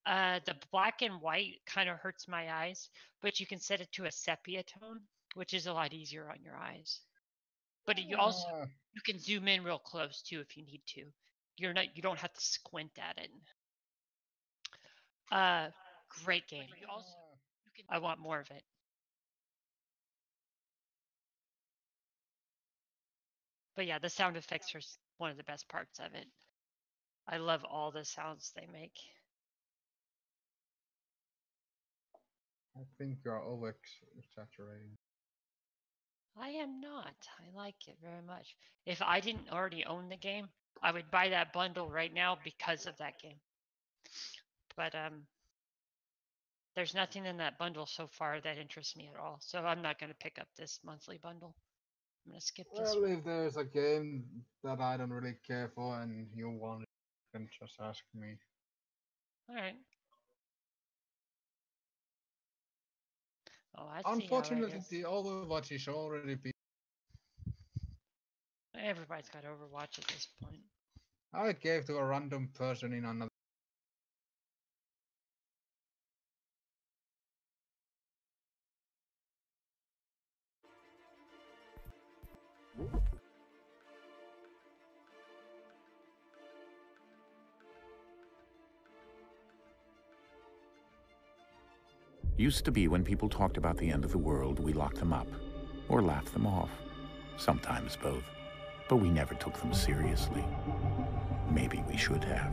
The black and white kind of hurts my eyes, but you can set it to a sepia tone, which is a lot easier on your eyes. But you can zoom in real close too if you need to. You don't have to squint at it. Great game. I want more of it. But yeah, the sound effects are one of the best parts of it. I love all the sounds they make. I think you're over-exaggerating. I am not. I like it very much. If I didn't already own the game, I would buy that bundle right now because of that game. But there's nothing in that bundle so far that interests me at all. So I'm not going to pick up this monthly bundle. I'm going to skip this. Well, if there's a game that I don't really care for and you want it, you can just ask me. All right. Oh, I see Unfortunately, how it is. the Overwatch is already being. Everybody's got Overwatch at this point. I gave to a random person in another. Used to be when people talked about the end of the world, we locked them up or laughed them off. Sometimes both. But we never took them seriously. Maybe we should have.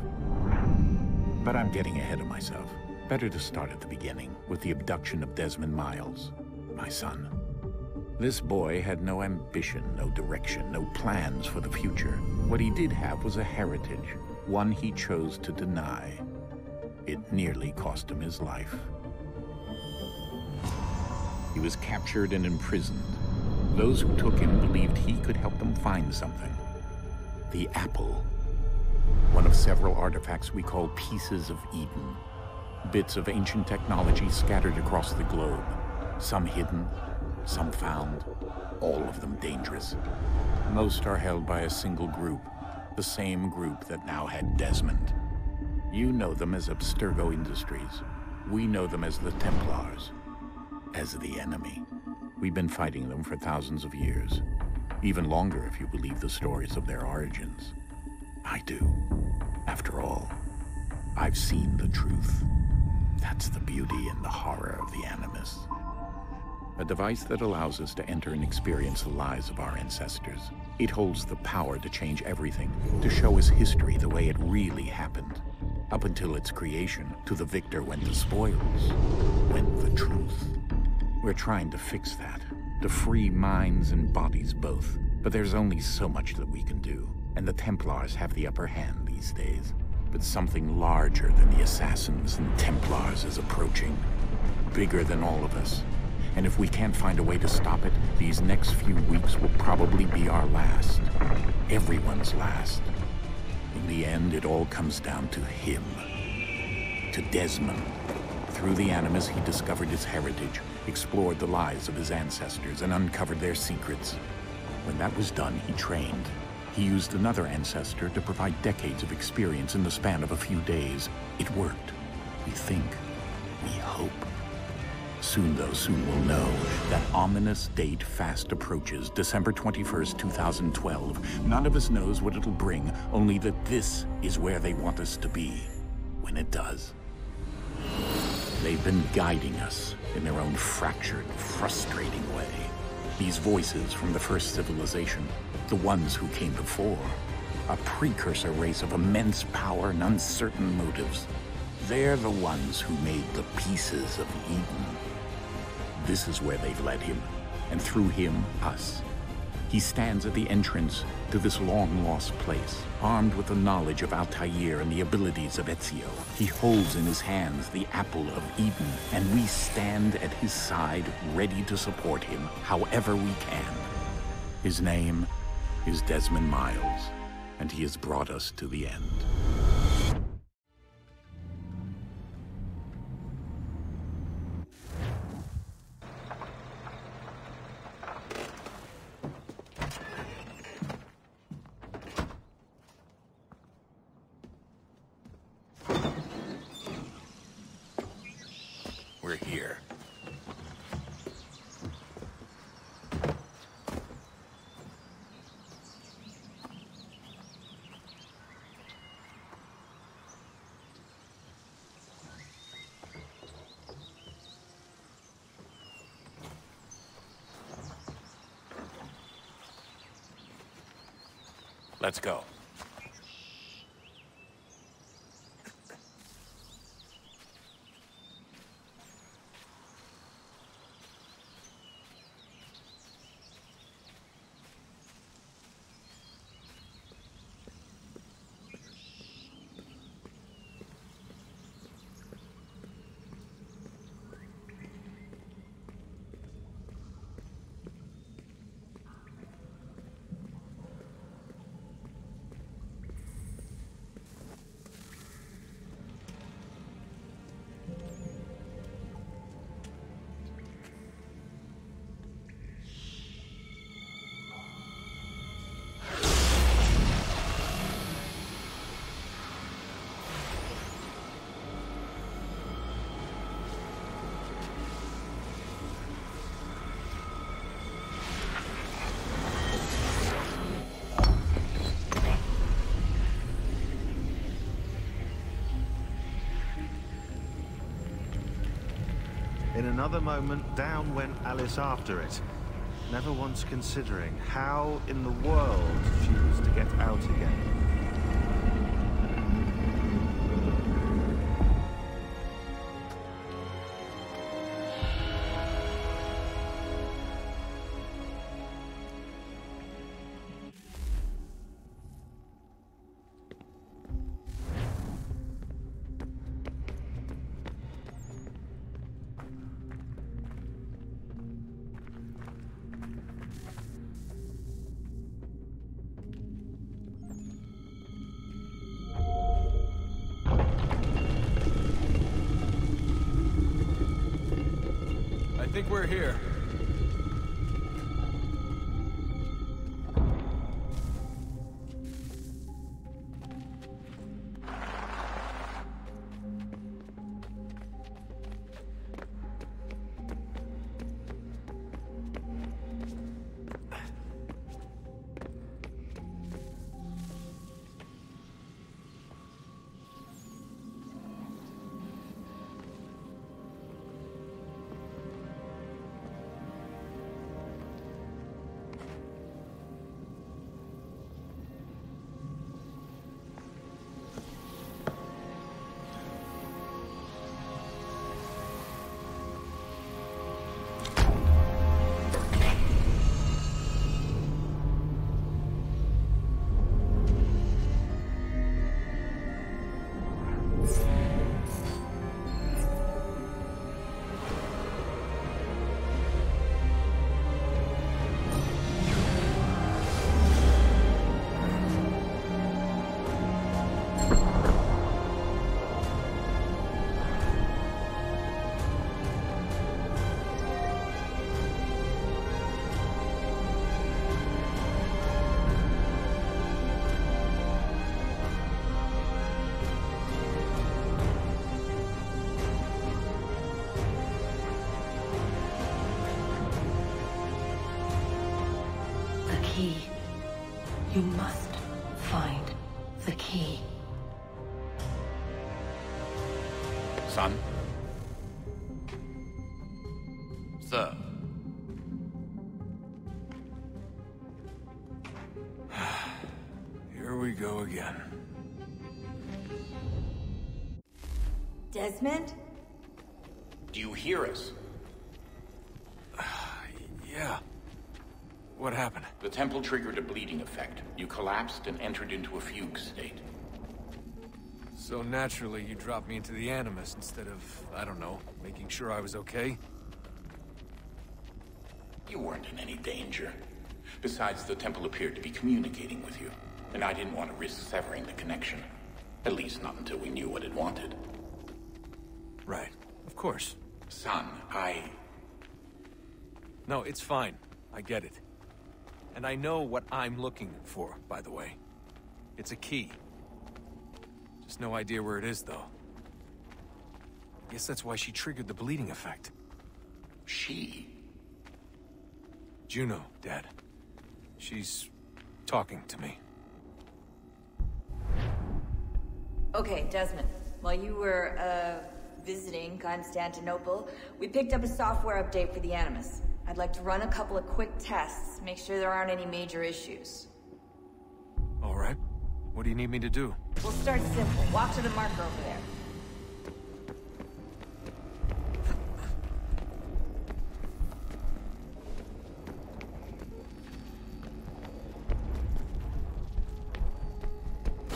But I'm getting ahead of myself. Better to start at the beginning, with the abduction of Desmond Miles, my son. This boy had no ambition, no direction, no plans for the future. What he did have was a heritage, one he chose to deny. It nearly cost him his life. He was captured and imprisoned. Those who took him believed he could help them find something. The apple. One of several artifacts we call pieces of Eden. Bits of ancient technology scattered across the globe. Some hidden, some found, all of them dangerous. Most are held by a single group, the same group that now had Desmond. You know them as Abstergo Industries. We know them as the Templars, as the enemy. We've been fighting them for thousands of years, even longer if you believe the stories of their origins. I do. After all, I've seen the truth. That's the beauty and the horror of the Animus. A device that allows us to enter and experience the lives of our ancestors. It holds the power to change everything, to show us history the way it really happened. Up until its creation, to the victor went the spoils, went the truth. We're trying to fix that, to free minds and bodies both. But there's only so much that we can do, and the Templars have the upper hand these days. But something larger than the Assassins and Templars is approaching, bigger than all of us. And if we can't find a way to stop it, these next few weeks will probably be our last. Everyone's last. In the end, it all comes down to him. To Desmond. Through the Animus, he discovered his heritage, explored the lives of his ancestors, and uncovered their secrets. When that was done, he trained. He used another ancestor to provide decades of experience in the span of a few days. It worked. We think. We hope. Soon, though, soon we'll know. That ominous date fast approaches, December 21st, 2012. None of us knows what it'll bring, only that this is where they want us to be when it does. They've been guiding us in their own fractured, frustrating way. These voices from the first civilization, the ones who came before, a precursor race of immense power and uncertain motives. They're the ones who made the pieces of Eden. This is where they've led him, and through him, us. He stands at the entrance to this long-lost place, armed with the knowledge of Altair and the abilities of Ezio. He holds in his hands the apple of Eden, and we stand at his side, ready to support him however we can. His name is Desmond Miles, and he has brought us to the end. here. Let's go. In another moment, down went Alice after it, never once considering how in the world she was to get out again. I think we're here. You must find the key. Son? Sir? Here we go again. Desmond? Do you hear us? Yeah. What happened? The temple triggered a bleeding effect. You collapsed and entered into a fugue state. So naturally, you dropped me into the Animus instead of, I don't know, making sure I was okay? You weren't in any danger. Besides, the temple appeared to be communicating with you, and I didn't want to risk severing the connection. At least not until we knew what it wanted. Right. Of course. Son, No, it's fine. I get it. And I know what I'm looking for, by the way. It's a key. Just no idea where it is, though. Guess that's why she triggered the bleeding effect. She? Juno, Dad. She's talking to me. Okay, Desmond. While you were, visiting Constantinople, we picked up a software update for the Animus. I'd like to run a couple of quick tests, make sure there aren't any major issues. All right. What do you need me to do? We'll start simple. Walk to the marker over there.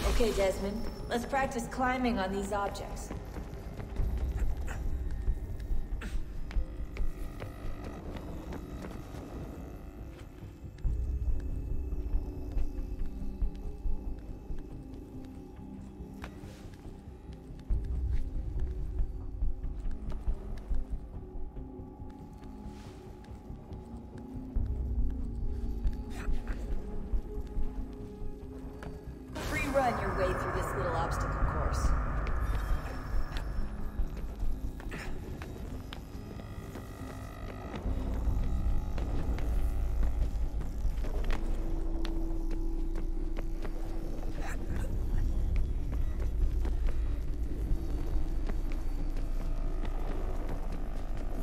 Okay, Desmond. Let's practice climbing on these objects. Run your way through this little obstacle course.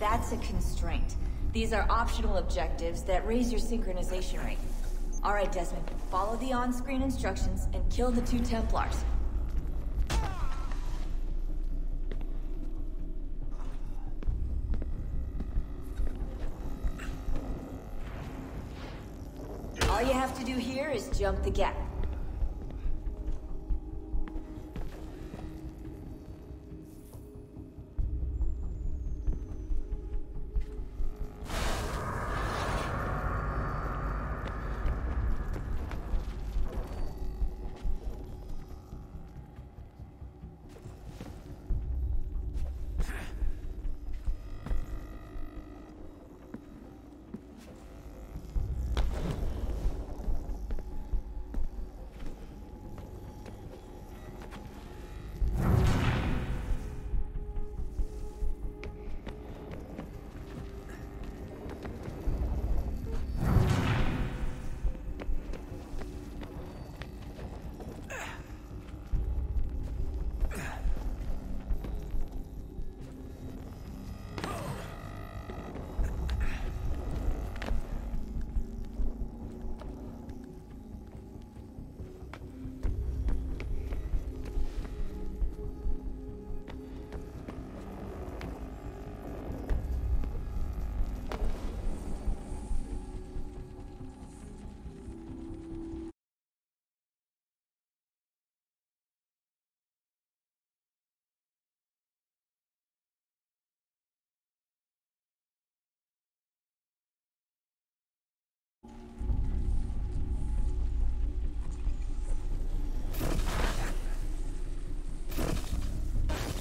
That's a constraint. These are optional objectives that raise your synchronization rate. All right, Desmond. Follow the on-screen instructions and kill the 2 Templars. All you have to do here is jump the gap.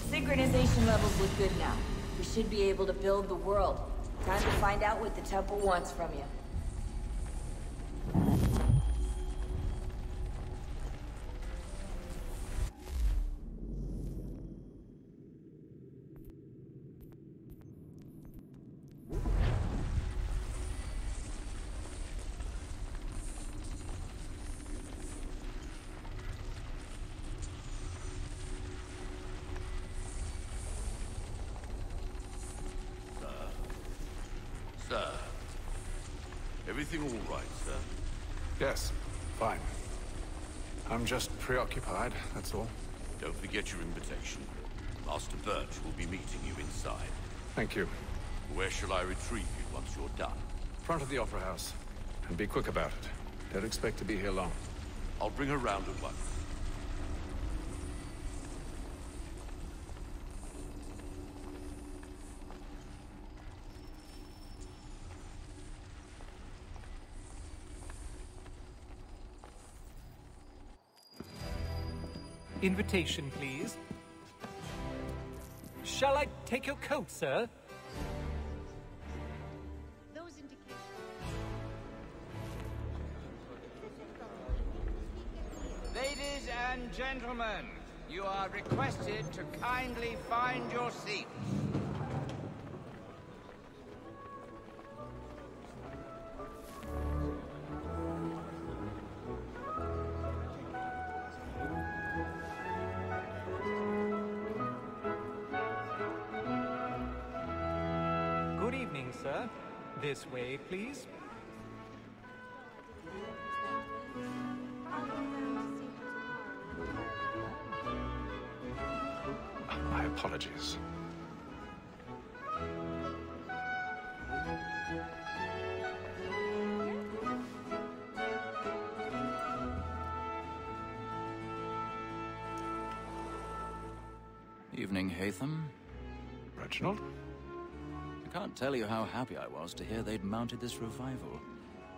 Synchronization levels look good now. We should be able to build the world. Time to find out what the temple wants from you. Sir. Everything all right, sir? Yes, fine. I'm just preoccupied, that's all. Don't forget your invitation. Master Birch will be meeting you inside. Thank you. Where shall I retrieve you once you're done? Front of the Opera House. And be quick about it. Don't expect to be here long. I'll bring her round at once. Invitation, please. Shall I take your coat, sir? Those indications. Ladies and gentlemen, You are requested to kindly find your seats. Good evening, sir. This way, please. My apologies. Evening, Hatham. Reginald? I can't tell you how happy I was to hear they'd mounted this revival.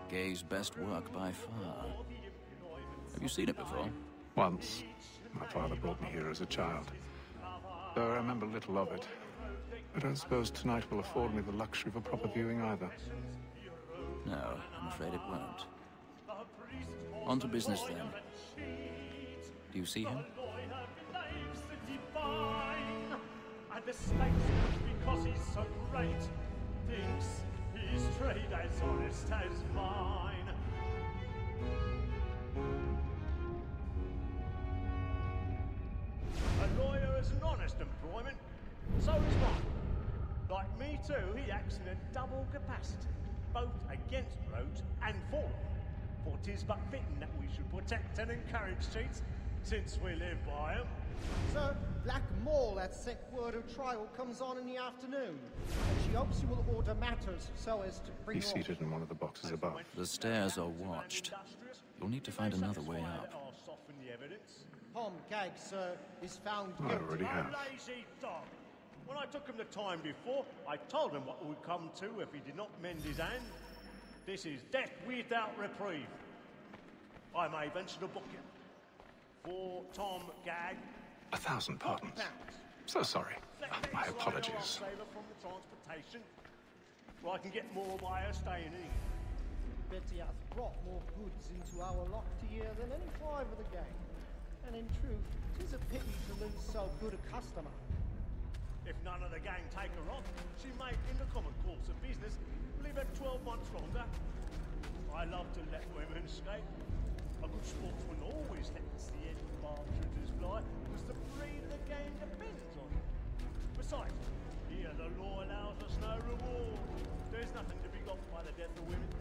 Gay's best work by far. Have you seen it before? Once. My father brought me here as a child. Though I remember little of it. I don't suppose tonight will afford me the luxury of a proper viewing either. No, I'm afraid it won't. On to business then. Do you see him? And the stakes, because he's so great, thinks his trade as honest as mine. A lawyer is an honest employment, so is mine. Like me too, he acts in a double capacity, both against rogues and for them. For 'tis but fitting that we should protect and encourage cheats, since we live by 'em. Sir, Black Mall at sent word of trial comes on in the afternoon, and she hopes you will order matters so as to bring He's seated in one of the boxes above. The stairs are watched. You'll need to find another way up. Tom Gag, sir, is found I guilty. already have. Lazy dog. When I took him the time before, I told him what would come to if he did not mend his hand. This is death without reprieve. I may venture to book him. For Tom Gag. 1,000 pardons. So sorry. My apologies. Sailor from the transportation. Well, I can get more by her staying in. Betty has brought more goods into our lock year than any five of the gang. And in truth, 'tis a pity to lose so good a customer. If none of the gang take her on, she may, in the common course of business, leave her 12 months longer. I love to let women escape. A good sportsman always lets the end partridges fly, because the breed of the game depends on it. Besides, here the law allows us no reward. There's nothing to be got by the death of women,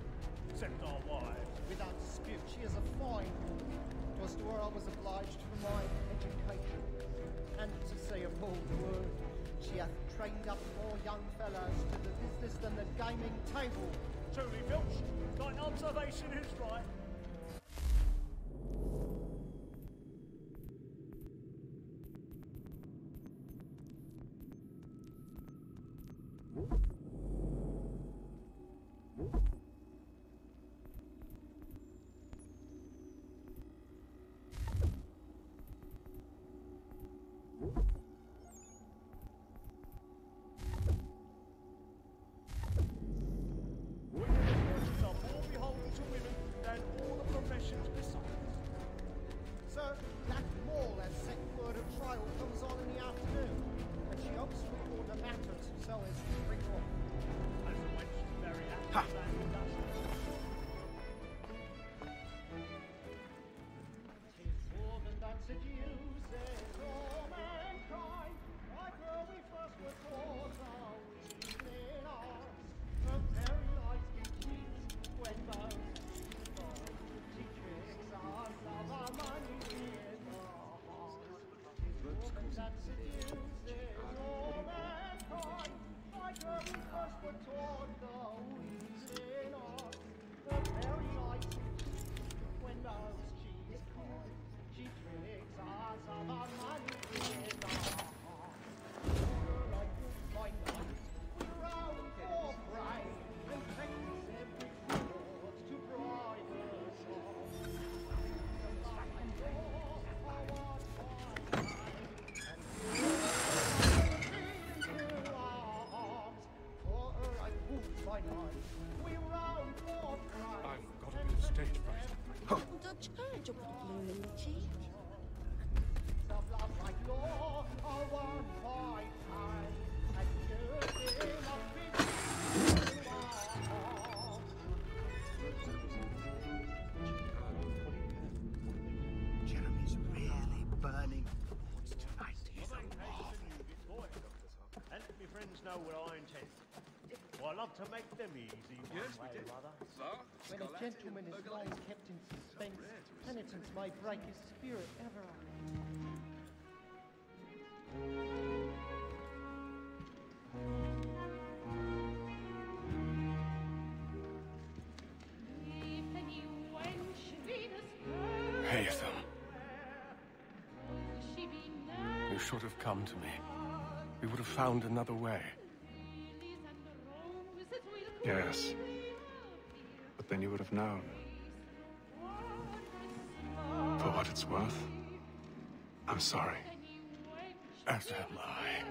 except our wives. Without dispute, she is a fine woman. 'Twas to her I was obliged for my education. And to say a bold word, she hath trained up more young fellows to the business than the gaming table. Truly, Filch, thine observation is right. Sir, Black Mall has sent word of trial comes on in the afternoon, and she hopes we order matters so as to bring off. friends know what I intend. Well, I love to make them easy one way or other. When a gentleman is long kept in suspense, penitence may break his spirit ever. Haytham. You should have come to me. We would have found another way. Yes. But then you would have known. For what it's worth, I'm sorry. As am I.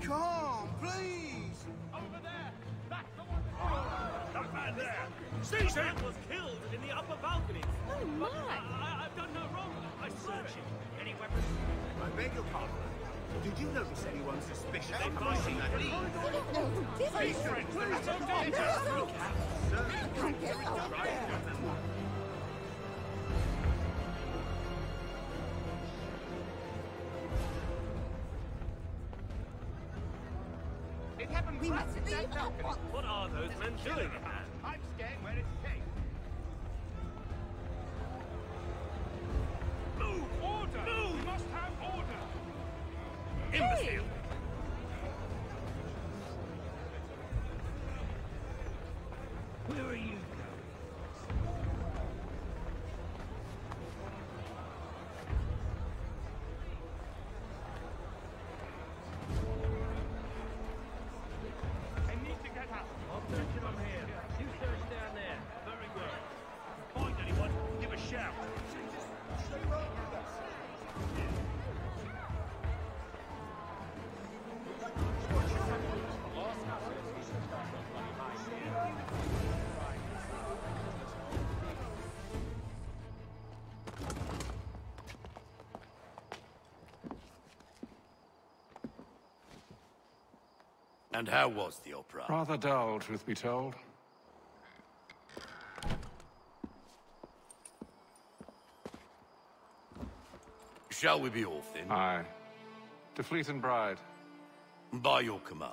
Come, please! Over there! That's the one! That man there! Seize him! Was killed in the upper balcony! Oh my! I've done no wrong! I search it! Any weapons? I beg your pardon. Did you notice anyone suspicious of Please! crossing that lead? Please, friends! There is no danger! It happened right at that balcony. What are those men doing? I'm staying where it's safe. Move! Order! Move! We must have order! Imbecile! Where are you? I need to get out. I'll search it on here. You search down there. Very well. Find anyone, give a shout. And how was the opera? Rather dull, truth be told. Shall we be off then? Aye. To Fleet and Bride. By your command.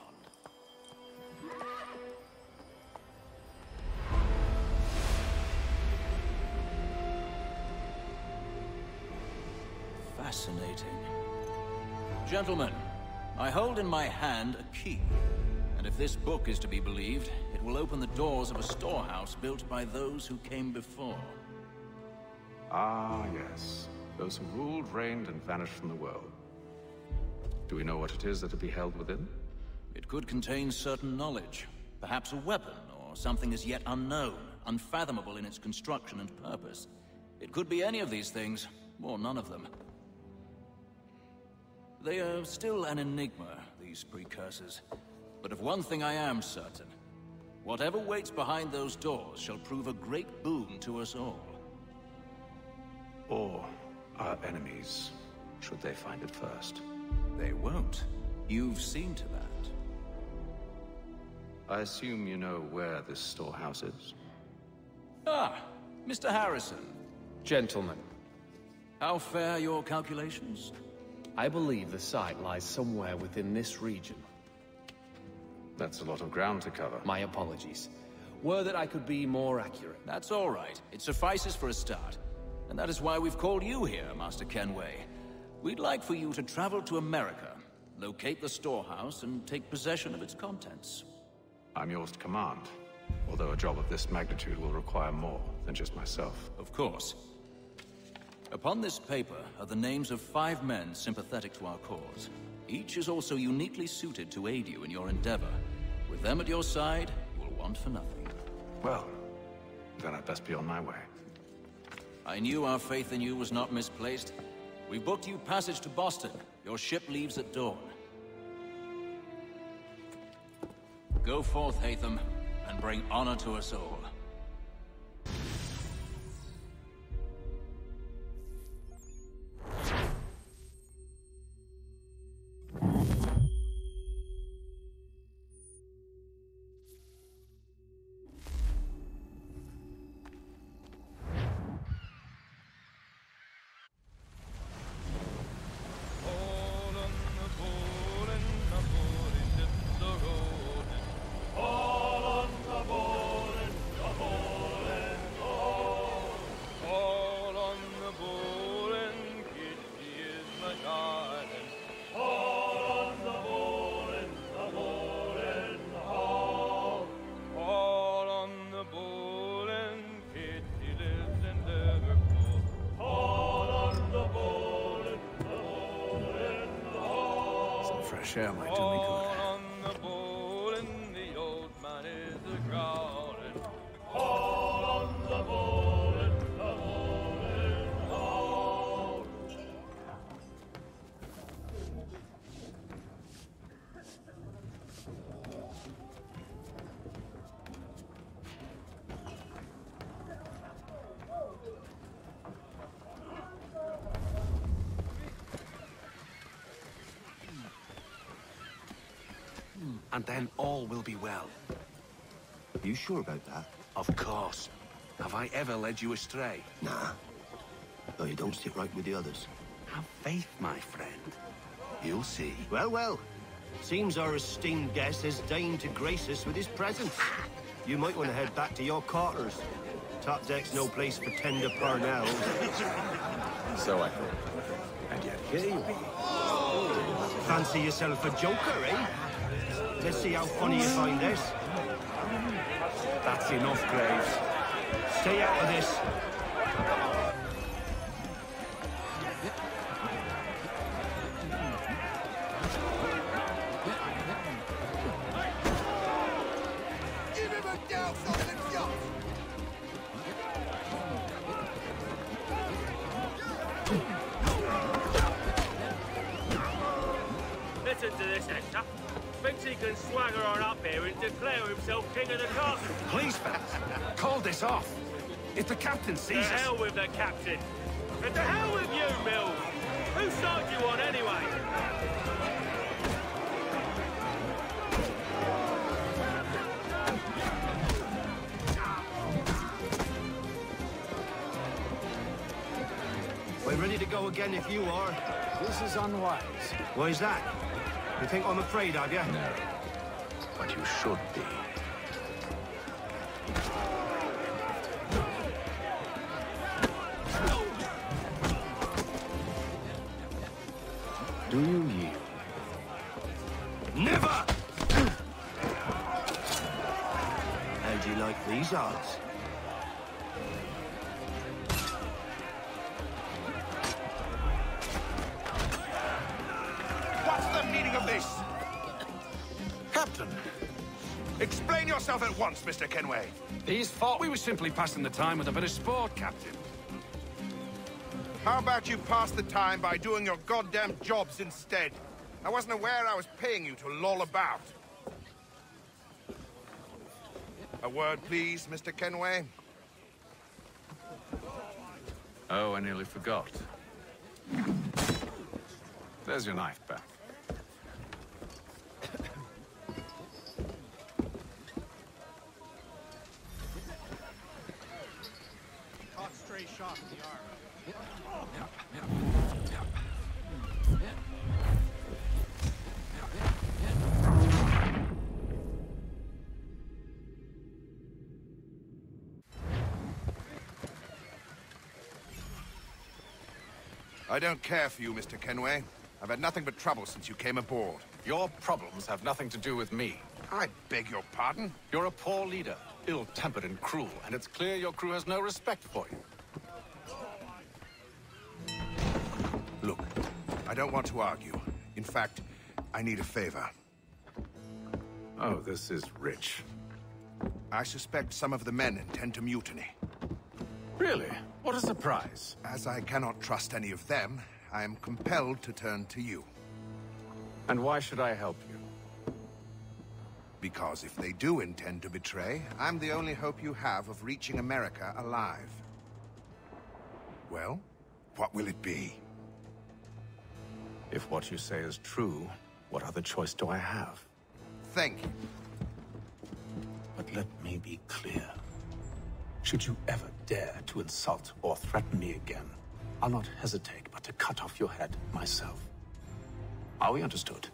Fascinating. Gentlemen, I hold in my hand a key. And if this book is to be believed, it will open the doors of a storehouse built by those who came before. Ah, yes. Those who ruled, reigned, and vanished from the world. Do we know what it is that will be held within? It could contain certain knowledge. Perhaps a weapon, or something as yet unknown, unfathomable in its construction and purpose. It could be any of these things, or none of them. They are still an enigma, these precursors. But of one thing I am certain. Whatever waits behind those doors shall prove a great boon to us all. Or our enemies, should they find it first. They won't. You've seen to that. I assume you know where this storehouse is? Ah, Mr. Harrison. Gentlemen. How fare your calculations? I believe the site lies somewhere within this region. That's a lot of ground to cover. My apologies. Were that I could be more accurate. That's all right. It suffices for a start. And that is why we've called you here, Master Kenway. We'd like for you to travel to America, locate the storehouse, and take possession of its contents. I'm yours to command. Although a job of this magnitude will require more than just myself. Of course. Upon this paper are the names of 5 men sympathetic to our cause. Each is also uniquely suited to aid you in your endeavor. With them at your side, you want for nothing. Well, then I'd best be on my way. I knew our faith in you was not misplaced. We booked you passage to Boston. Your ship leaves at dawn. Go forth, Hatham, and bring honor to us all. Fresh air might do me good. And then all will be well. Are you sure about that? Of course. Have I ever led you astray? Nah. No, you don't sit right with the others. Have faith, my friend. You'll see. Well, well. Seems our esteemed guest has deigned to grace us with his presence. You might want to head back to your quarters. Top deck's no place for tender parnells. So I thought. And yet here you are. Fancy yourself a joker, eh? Let's see how funny you find this. That's enough, Graves. Stay out of this. Give him a douse on the yacht! Listen to this, Hector. Thinks he can swagger on up here and declare himself king of the castle. Please, Fats, call this off. If the captain sees us... To hell with the captain. And to hell with you, Mills. Whose side you on, anyway? We're ready to go again if you are. This is unwise. Why's that? You think I'm afraid of you? No. But you should be. Do you yield? Never! How do you like these odds? What's the meaning of this? Captain! Explain yourself at once, Mr. Kenway. These thought we were simply passing the time with a bit of sport, Captain. How about you pass the time by doing your goddamn jobs instead? I wasn't aware I was paying you to loll about. A word, please, Mr. Kenway. Oh, I nearly forgot. There's your knife back. Caught stray shot in the arm. I don't care for you, Mr. Kenway. I've had nothing but trouble since you came aboard. Your problems have nothing to do with me. I beg your pardon? You're a poor leader, ill-tempered and cruel, and it's clear your crew has no respect for you. Look, I don't want to argue. In fact, I need a favor. Oh, this is rich. I suspect some of the men intend to mutiny. Really? What a surprise. As I cannot trust any of them, I am compelled to turn to you. And why should I help you? Because if they do intend to betray, I'm the only hope you have of reaching America alive. Well, what will it be? If what you say is true, what other choice do I have? Thank you. But let me be clear. Should you ever dare to insult or threaten me again, I'll not hesitate but to cut off your head myself. Are we understood?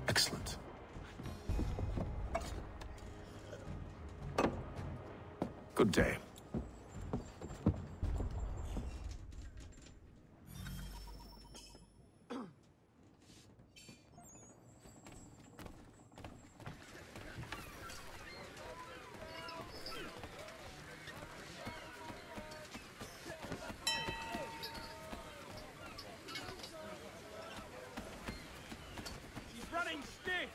Excellent. Good day. Running stiff!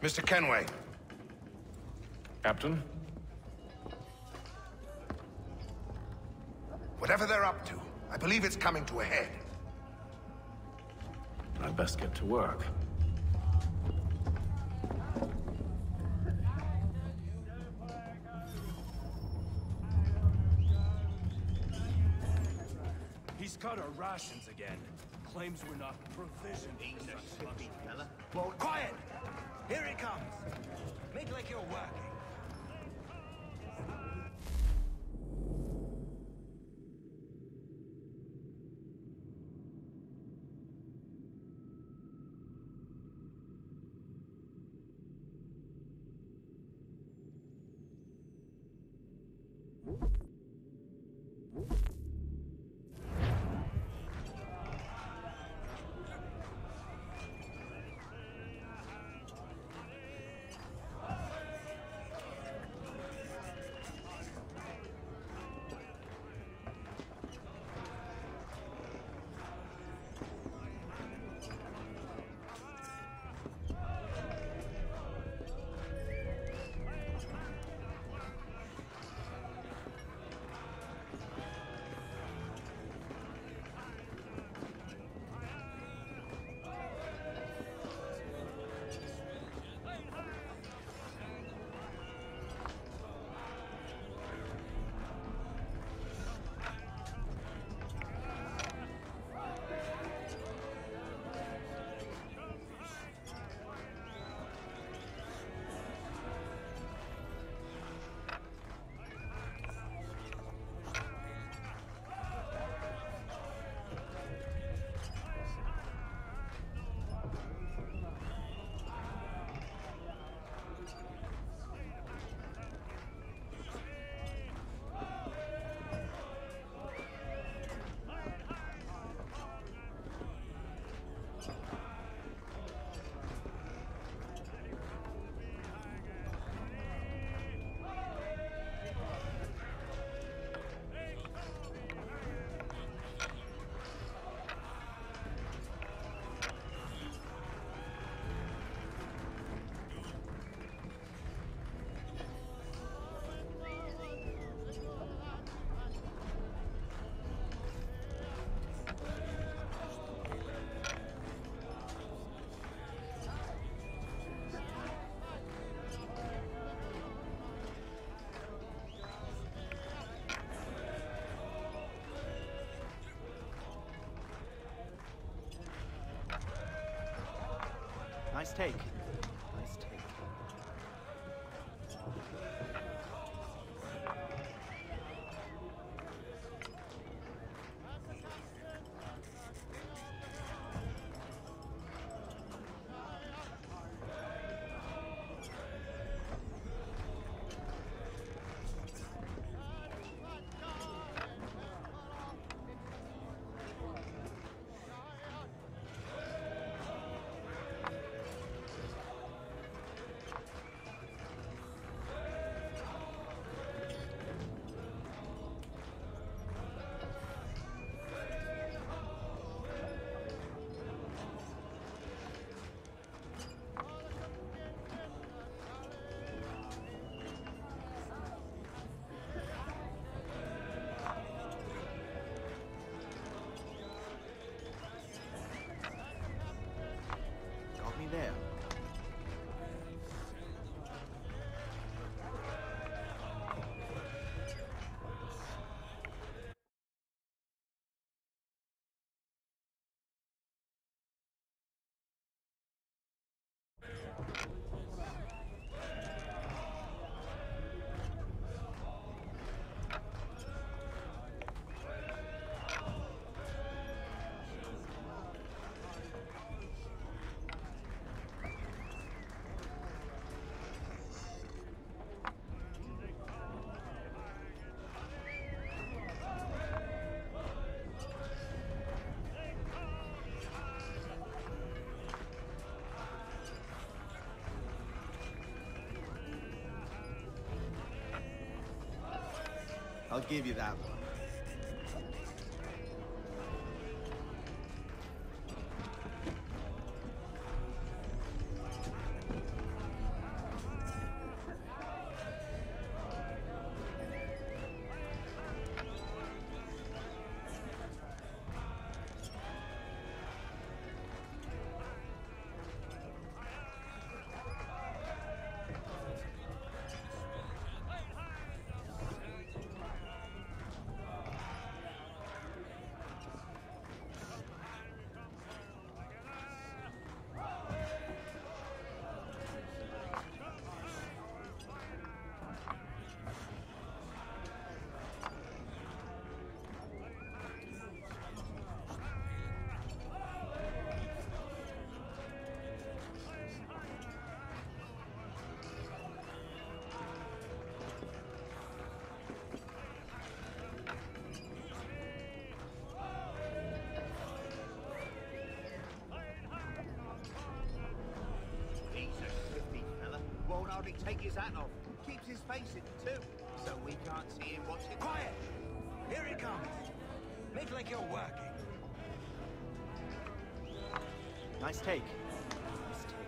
Mr. Kenway. Captain? Whatever they're up to, I believe it's coming to a head. I'd best get to work. He's cut our rations again. Claims we're not provisioned. Well, quiet! Here it comes! Make like you're working. take. Nice take. Got me there. I'll give you that one. Won't hardly take his hat off. Keeps his face in too, so we can't see him watching. Quiet! Here he comes. Make like you're working. Nice take. Nice take.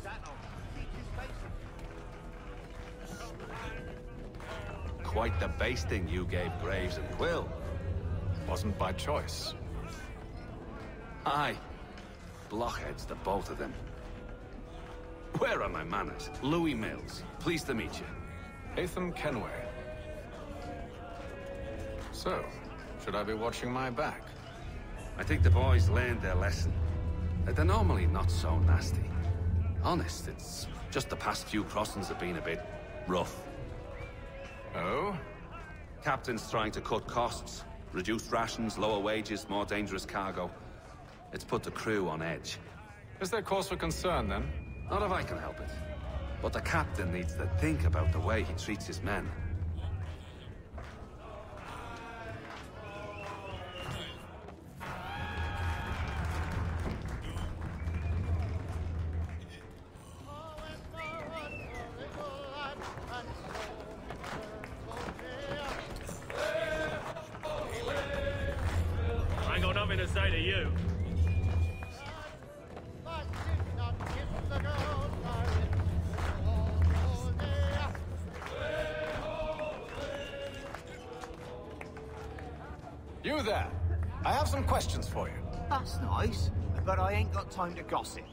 his hat on. Keep his face. Quite the basting you gave Graves and Quill. Wasn't by choice. Aye. Blockheads, the both of them. Where are my manners? Louis Mills. Pleased to meet you. Atham Kenway. So, should I be watching my back? I think the boys learned their lesson. They're normally not so nasty. Honest, it's just the past few crossings have been a bit rough. Oh? Captain's trying to cut costs. Reduced rations, lower wages, more dangerous cargo. It's put the crew on edge. Is there cause for concern, then? Not if I can help it. But the captain needs to think about the way he treats his men. I ain't got nothing to say to you. You there! I have some questions for you. That's nice, but I ain't got time to gossip.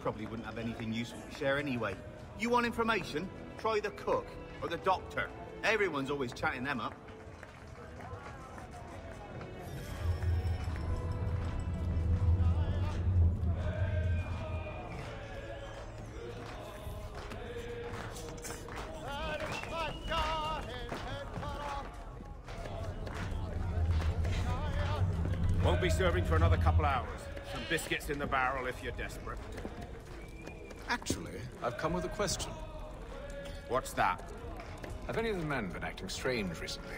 Probably wouldn't have anything useful to share anyway. You want information? Try the cook or the doctor. Everyone's always chatting them up. Won't be serving for another couple hours. Some biscuits in the barrel if you're desperate. Actually, I've come with a question. What's that? Have any of the men been acting strange recently?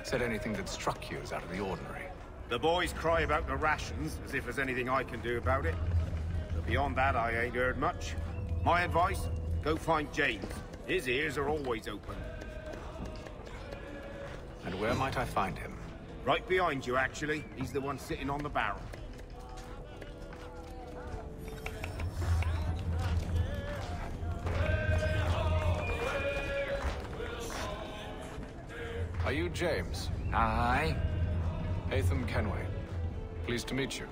Said anything that struck you as out of the ordinary? The boys cry about the rations, as if there's anything I can do about it. But beyond that, I ain't heard much. My advice? Go find James. His ears are always open. And where might I find him? Right behind you, actually. He's the one sitting on the barrel. Are you James? Aye. Atham Kenway. Pleased to meet you.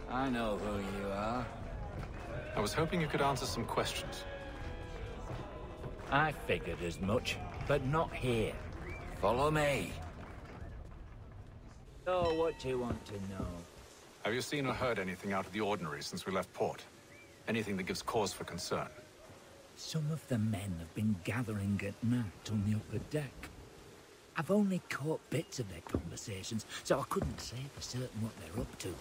I know who you are. I was hoping you could answer some questions. I figured as much, but not here. Follow me. So, what do you want to know? Have you seen or heard anything out of the ordinary since we left port? Anything that gives cause for concern? Some of the men have been gathering at night on the upper deck. I've only caught bits of their conversations, so I couldn't say for certain what they're up to.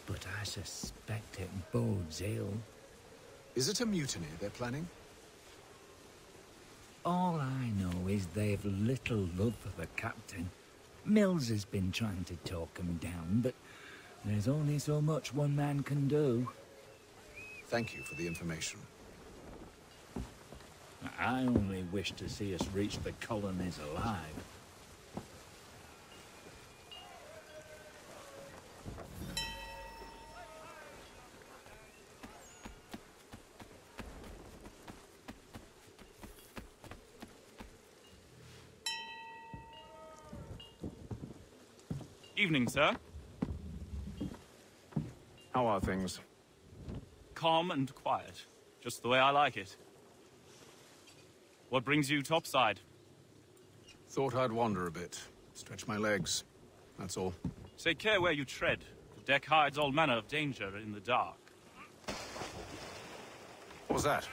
But I suspect it bodes ill. Is it a mutiny they're planning? All I know is they've little love for the captain. Mills has been trying to talk him down, but there's only so much one man can do. Thank you for the information. I only wish to see us reach the colonies alive. Evening, sir. How are things? Calm and quiet. Just the way I like it. What brings you topside? Thought I'd wander a bit. Stretch my legs. That's all. Take care where you tread. The deck hides all manner of danger in the dark. What was that?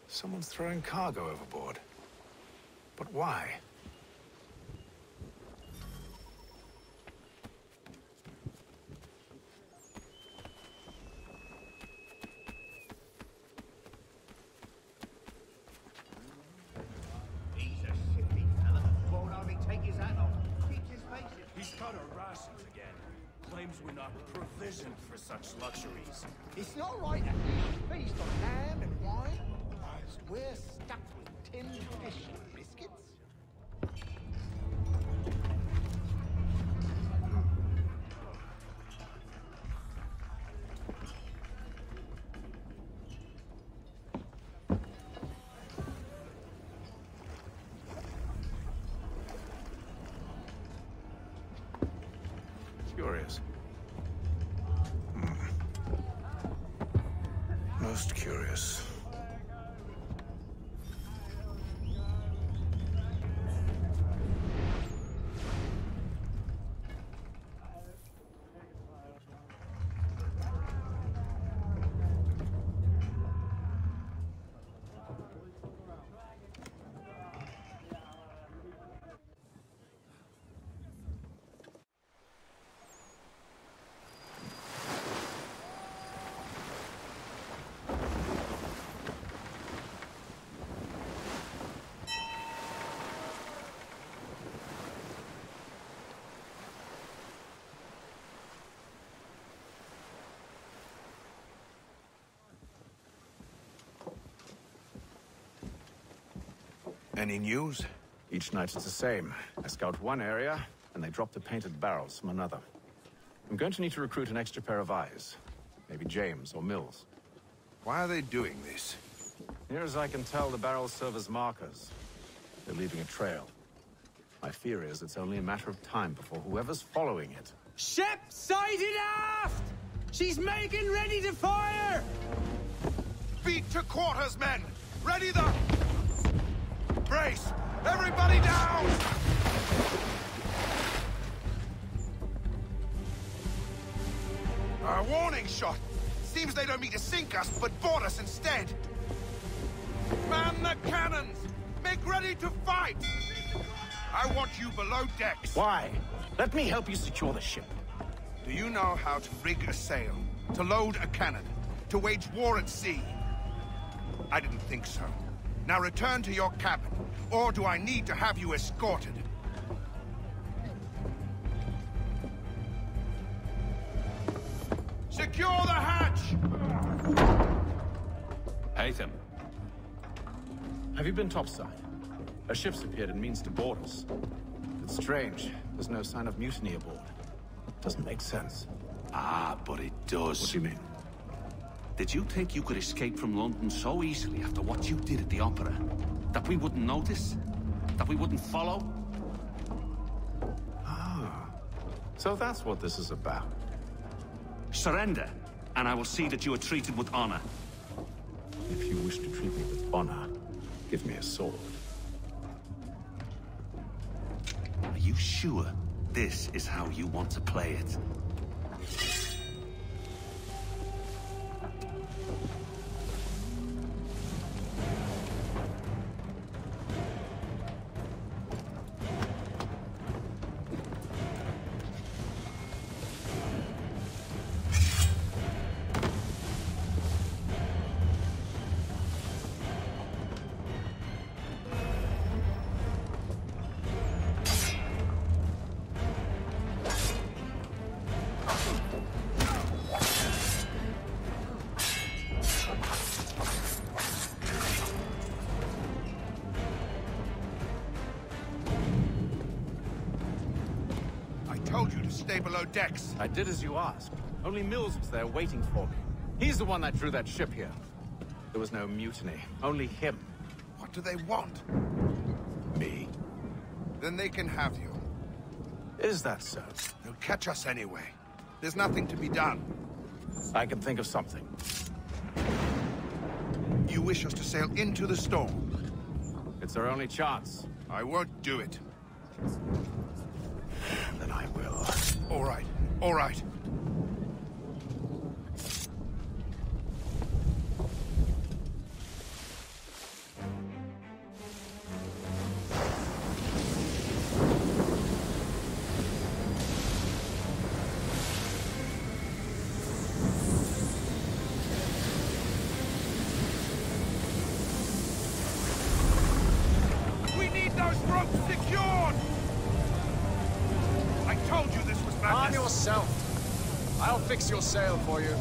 Someone's throwing cargo overboard. But why? He's a shifty fella. Won't hardly take his hat off. Keeps his face in. He's cut our rations again. Claims we're not provisioned for such luxuries. It's not right to feast on ham and wine whilst we're stuck with tinned fish and biscuits. Most curious. Any news? Each night it's the same. I scout one area, and they drop the painted barrels from another. I'm going to need to recruit an extra pair of eyes. Maybe James or Mills. Why are they doing this? Near as I can tell, the barrels serve as markers. They're leaving a trail. My fear is it's only a matter of time before whoever's following it... Ship sighted aft! She's making ready to fire! Beat to quarters, men! Ready the... Brace! Everybody down! A warning shot! Seems they don't mean to sink us, but board us instead! Man the cannons! Make ready to fight! I want you below decks! Why? Let me help you secure the ship. Do you know how to rig a sail? To load a cannon? To wage war at sea? I didn't think so. Now return to your cabin, or do I need to have you escorted? Secure the hatch! Haytham. Have you been topside? A ship's appeared and means to board us. It's strange. There's no sign of mutiny aboard. Doesn't make sense. Ah, but it does. What do you mean? Did you think you could escape from London so easily after what you did at the opera? That we wouldn't notice? That we wouldn't follow? Ah. So that's what this is about. Surrender, and I will see that you are treated with honor. If you wish to treat me with honor, give me a sword. Are you sure this is how you want to play it? Stay below decks. I did as you asked. Only Mills was there waiting for me. He's the one that drew that ship here. There was no mutiny. Only him. What do they want? Me. Then they can have you. Is that so? They'll catch us anyway. There's nothing to be done. I can think of something. You wish us to sail into the storm? It's our only chance. I won't do it. Then I will. All right. All right. We need those ropes secured! I told you this was madness. Arm yourself. I'll fix your sail for you.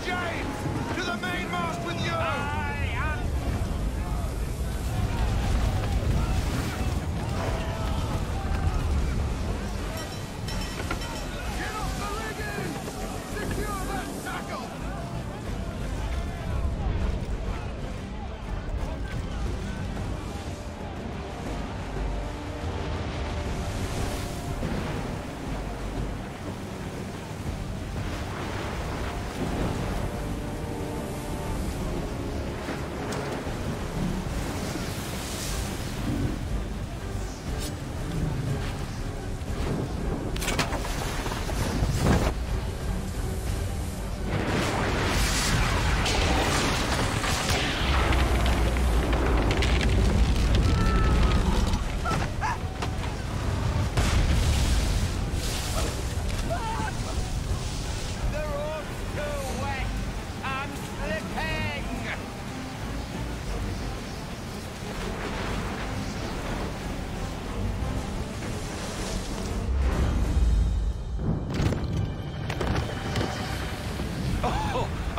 James! To the mainmast with you! Get off the rigging! Secure that tackle!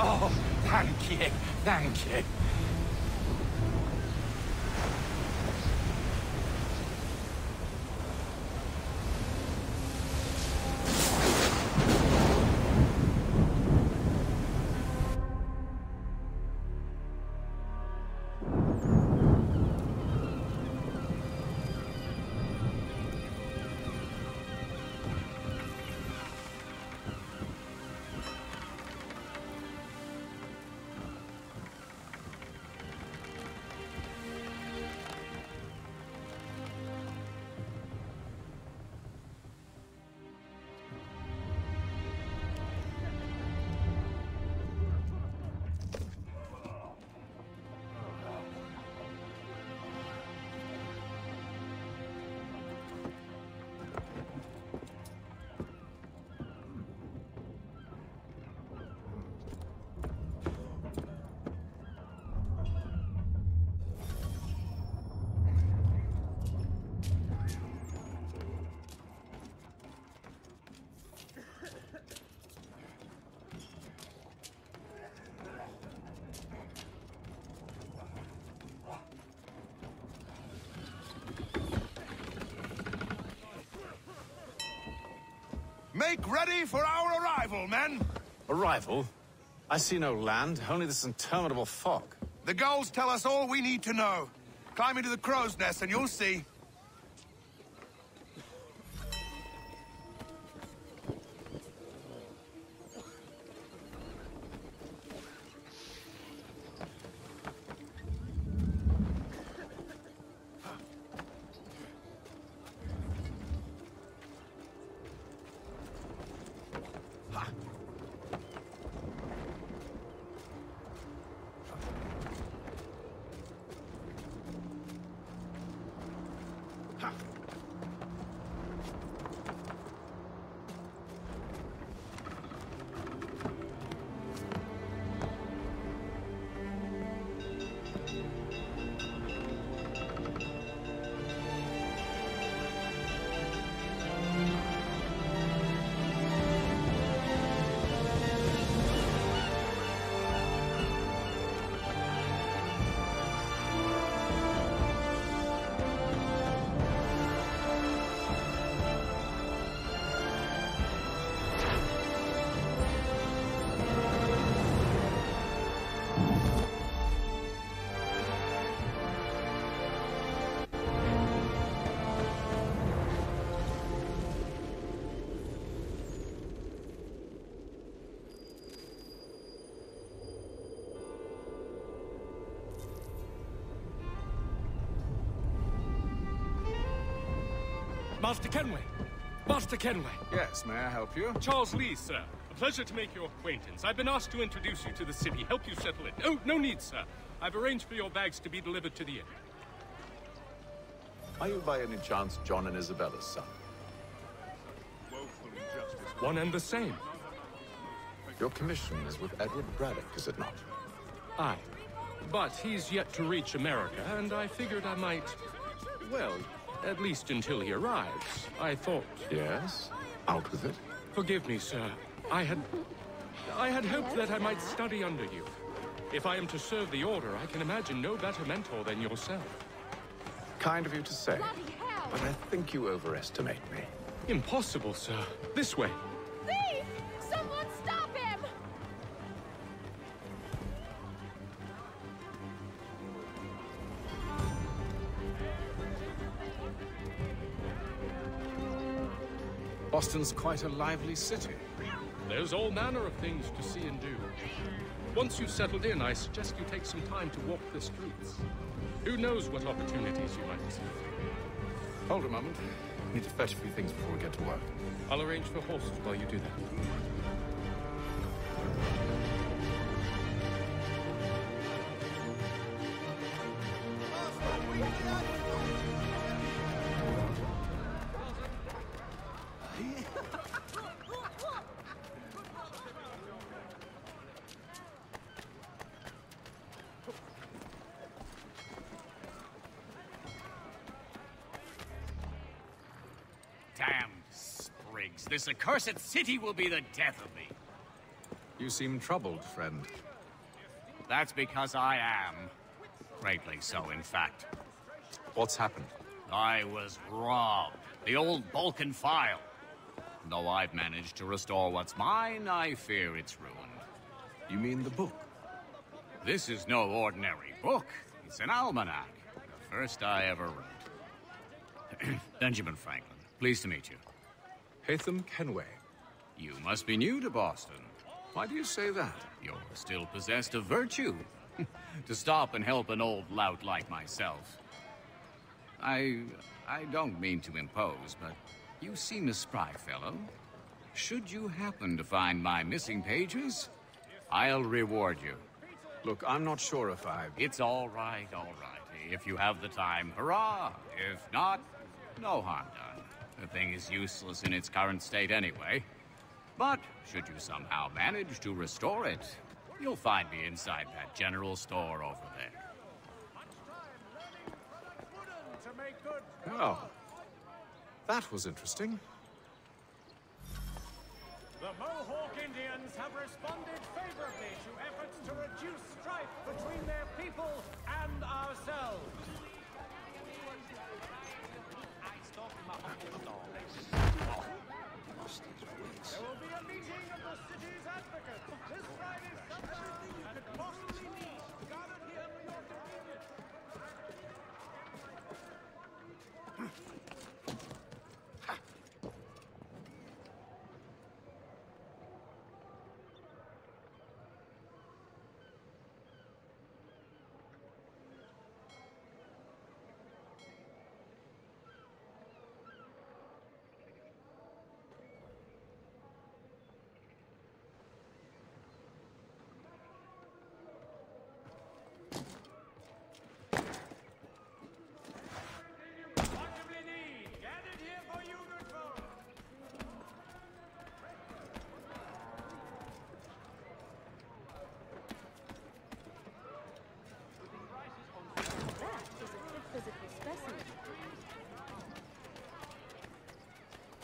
Oh, thank you. Thank you. Make ready for our arrival, men! Arrival? I see no land, only this interminable fog. The gulls tell us all we need to know. Climb into the crow's nest and you'll see. Master Kenway! Master Kenway! Yes, may I help you? Charles Lee, sir. A pleasure to make your acquaintance. I've been asked to introduce you to the city, help you settle it. Oh, no need, sir. I've arranged for your bags to be delivered to the inn. Are you by any chance John and Isabella's son? One and the same. Your commission is with Edward Braddock, is it not? Aye. But he's yet to reach America, and I figured I might... well, at least until he arrives. I thought... Yes? Out with it. Forgive me, sir. I I had hoped that I might study under you. If I am to serve the Order, I can imagine no better mentor than yourself. Kind of you to say, but I think you overestimate me. Impossible, sir. This way. Thief! Someone stop him! Boston's quite a lively city. There's all manner of things to see and do. Once you've settled in, I suggest you take some time to walk the streets. Who knows what opportunities you might receive. Hold a moment. Need to fetch a few things before we get to work. I'll arrange for horses while you do that. Damned sprigs. This accursed city will be the death of me. You seem troubled, friend. That's because I am. Greatly so, in fact. What's happened? I was robbed. The old Balkan file. Though I've managed to restore what's mine, I fear it's ruined. You mean the book? This is no ordinary book. It's an almanac. The first I ever wrote. Benjamin Franklin. Pleased to meet you. Haytham Kenway. You must be new to Boston. Why do you say that? You're still possessed of virtue. To stop and help an old lout like myself. I don't mean to impose, but you seem a spry fellow. Should you happen to find my missing pages, I'll reward you. Look, I'm not sure if It's all right, all right. If you have the time, hurrah! If not, no harm done. The thing is useless in its current state anyway. But should you somehow manage to restore it, you'll find me inside that general store over there. Oh. That was interesting. The Mohawk Indians have responded favorably to efforts to reduce strife between their people and ourselves. There will be a meeting of the city's advocates this Friday sometime you could possibly need gathered here for your convenience.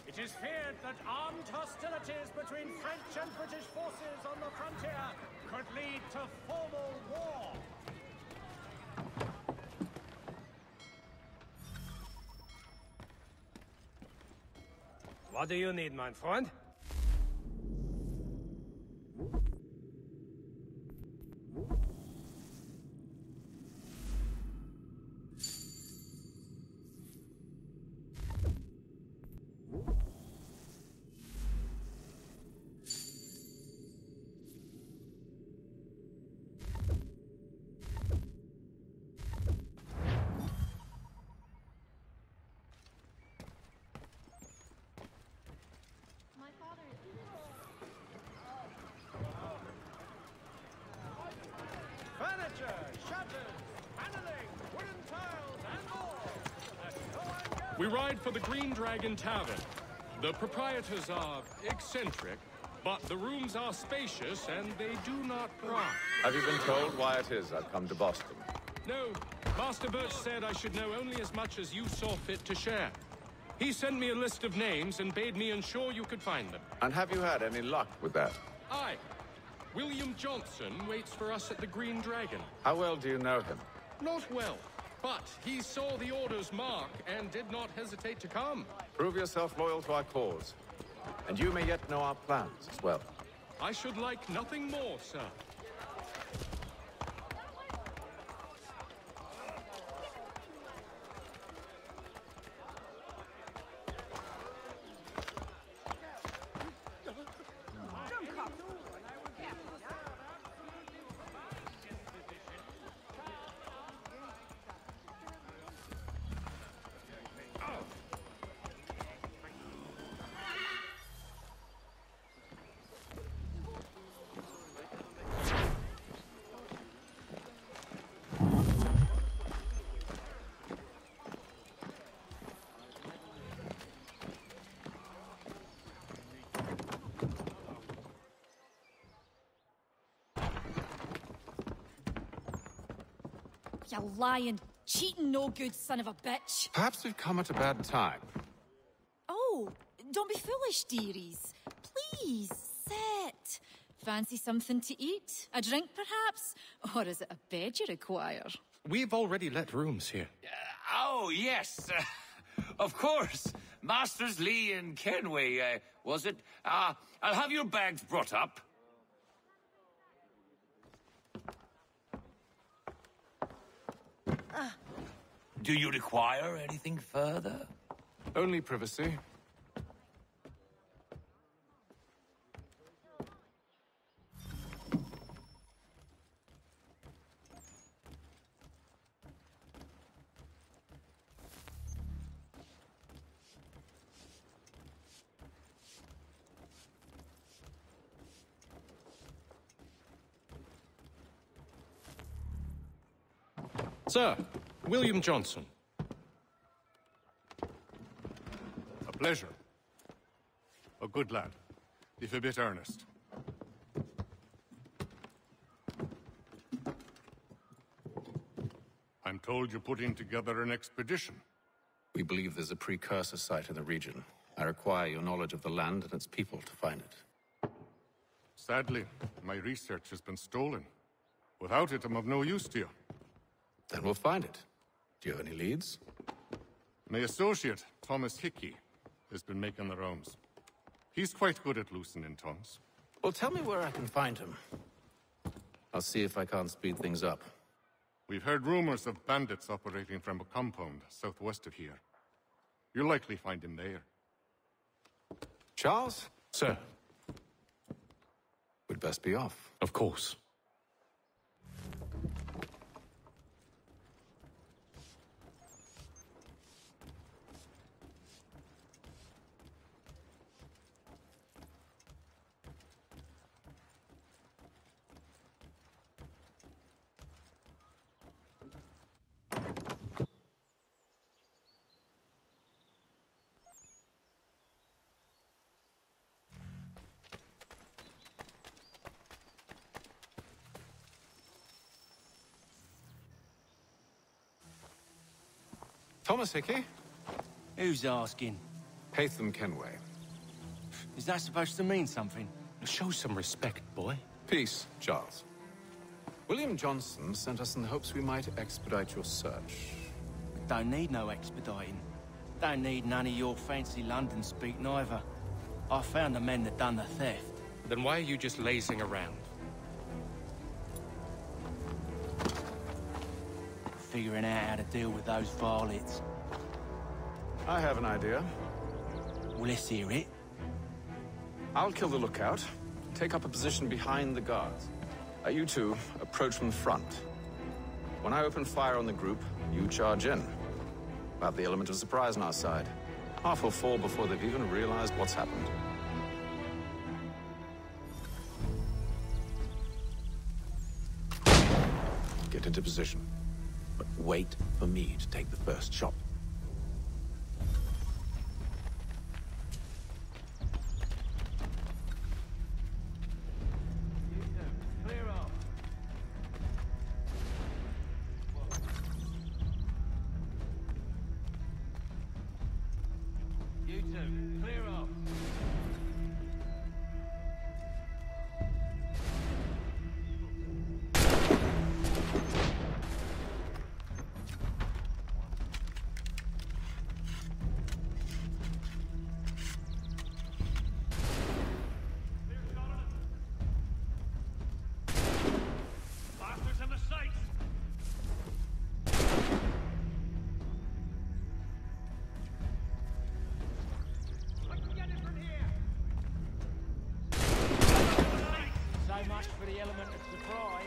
It is feared that armed hostilities between French and British forces on the frontier could lead to formal war. What do you need, my friend? We ride for the Green Dragon Tavern. The proprietors are eccentric, but the rooms are spacious and they do not pry. Have you been told why it is I've come to Boston? No. Master Birch said I should know only as much as you saw fit to share. He sent me a list of names and bade me ensure you could find them. And have you had any luck with that? Aye. William Johnson waits for us at the Green Dragon. How well do you know him? Not well, but he saw the Order's mark and did not hesitate to come. Prove yourself loyal to our cause. And you may yet know our plans as well. I should like nothing more, sir. You lying, cheating, no good son of a bitch. Perhaps we've come at a bad time. Oh, don't be foolish, dearies. Please, sit. Fancy something to eat? A drink, perhaps? Or is it a bed you require? We've already let rooms here. Oh, yes. Of course. Masters Lee and Kenway, was it? I'll have your bags brought up. Do you require anything further? Only privacy. Sir, William Johnson. A pleasure. A good lad, if a bit earnest. I'm told you're putting together an expedition. We believe there's a precursor site in the region. I require your knowledge of the land and its people to find it. Sadly, my research has been stolen. Without it, I'm of no use to you. Then we'll find it. Do you have any leads? My associate, Thomas Hickey, has been making the rounds. He's quite good at loosening tongues. Well, tell me where I can find him. I'll see if I can't speed things up. We've heard rumors of bandits operating from a compound southwest of here. You'll likely find him there. Charles? Sir. We'd best be off. Of course. Thomas Hickey? Who's asking? Haytham Kenway. Is that supposed to mean something? Show some respect, boy. Peace, Charles. William Johnson sent us in the hopes we might expedite your search. Don't need no expediting. Don't need none of your fancy London speak neither. I found the men that done the theft. Then why are you just lazing around? Figuring out how to deal with those varlets. I have an idea. Well, let's hear it. I'll kill the lookout. Take up a position behind the guards. You two approach from the front. When I open fire on the group, you charge in. We'll have the element of surprise on our side. Half will fall before they've even realized what's happened. Get into position. But wait for me to take the first shot. element of surprise.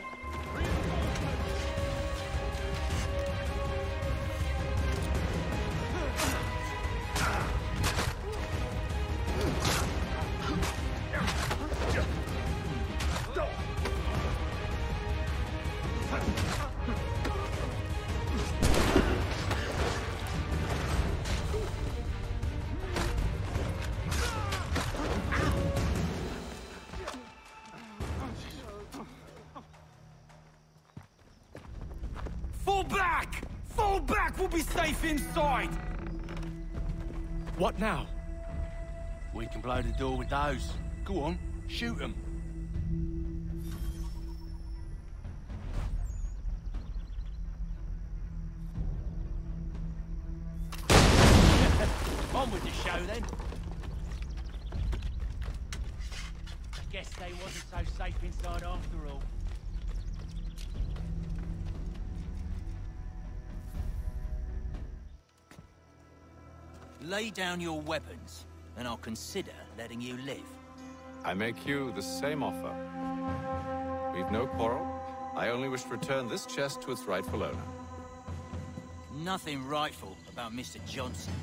Fall back! Fall back! We'll be safe inside! What now? We can blow the door with those. Go on, shoot them. On with the show then. Guess they wasn't so safe inside after all. Lay down your weapons, and I'll consider letting you live. I make you the same offer. We've no quarrel. I only wish to return this chest to its rightful owner. Nothing rightful about Mr. Johnson.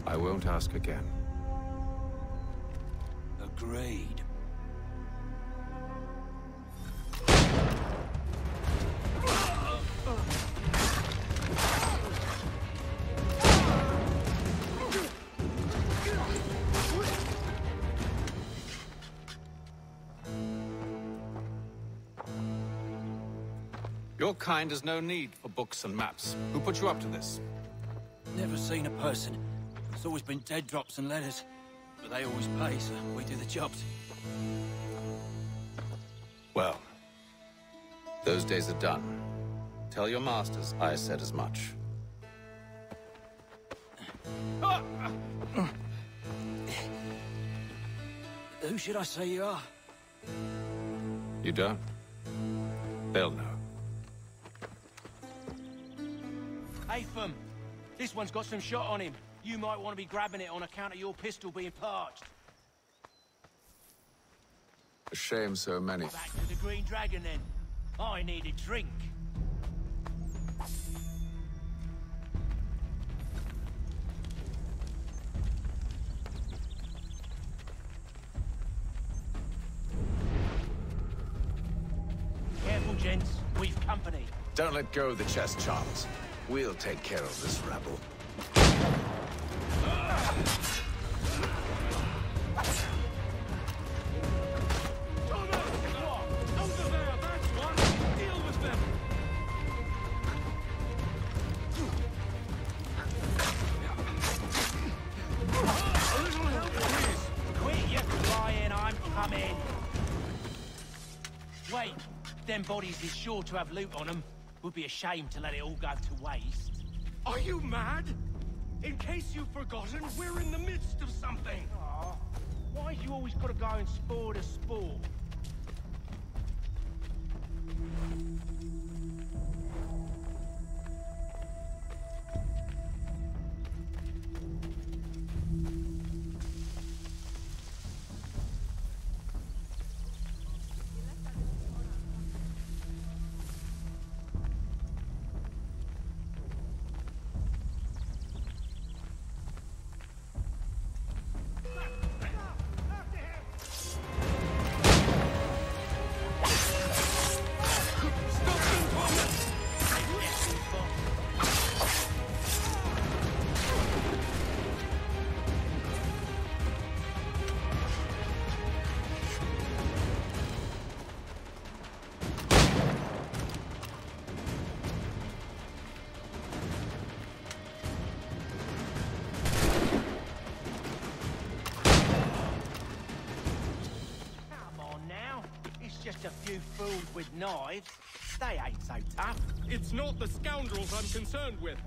I won't ask again. Agreed. Your kind has no need for books and maps. Who put you up to this? Never seen a person. It's always been dead drops and letters. But they always pay, so we do the jobs. Well, those days are done. Tell your masters I said as much. Who should I say you are? You don't? They'll know. Atham, this one's got some shot on him. You might want to be grabbing it on account of your pistol being parched. A shame so many. Back to the Green Dragon then. I need a drink. Careful, gents. We've company. Don't let go of the chest, Charles. We'll take care of this rabble. Quit your crying, I'm coming. Wait, them bodies is sure to have loot on them. Would be a shame to let it all go to waste. Are you mad? In case you've forgotten, we're in the midst of something. Aw, why you always gotta go and spore the spore? Just a few fools with knives. They ain't so tough. It's not the scoundrels I'm concerned with.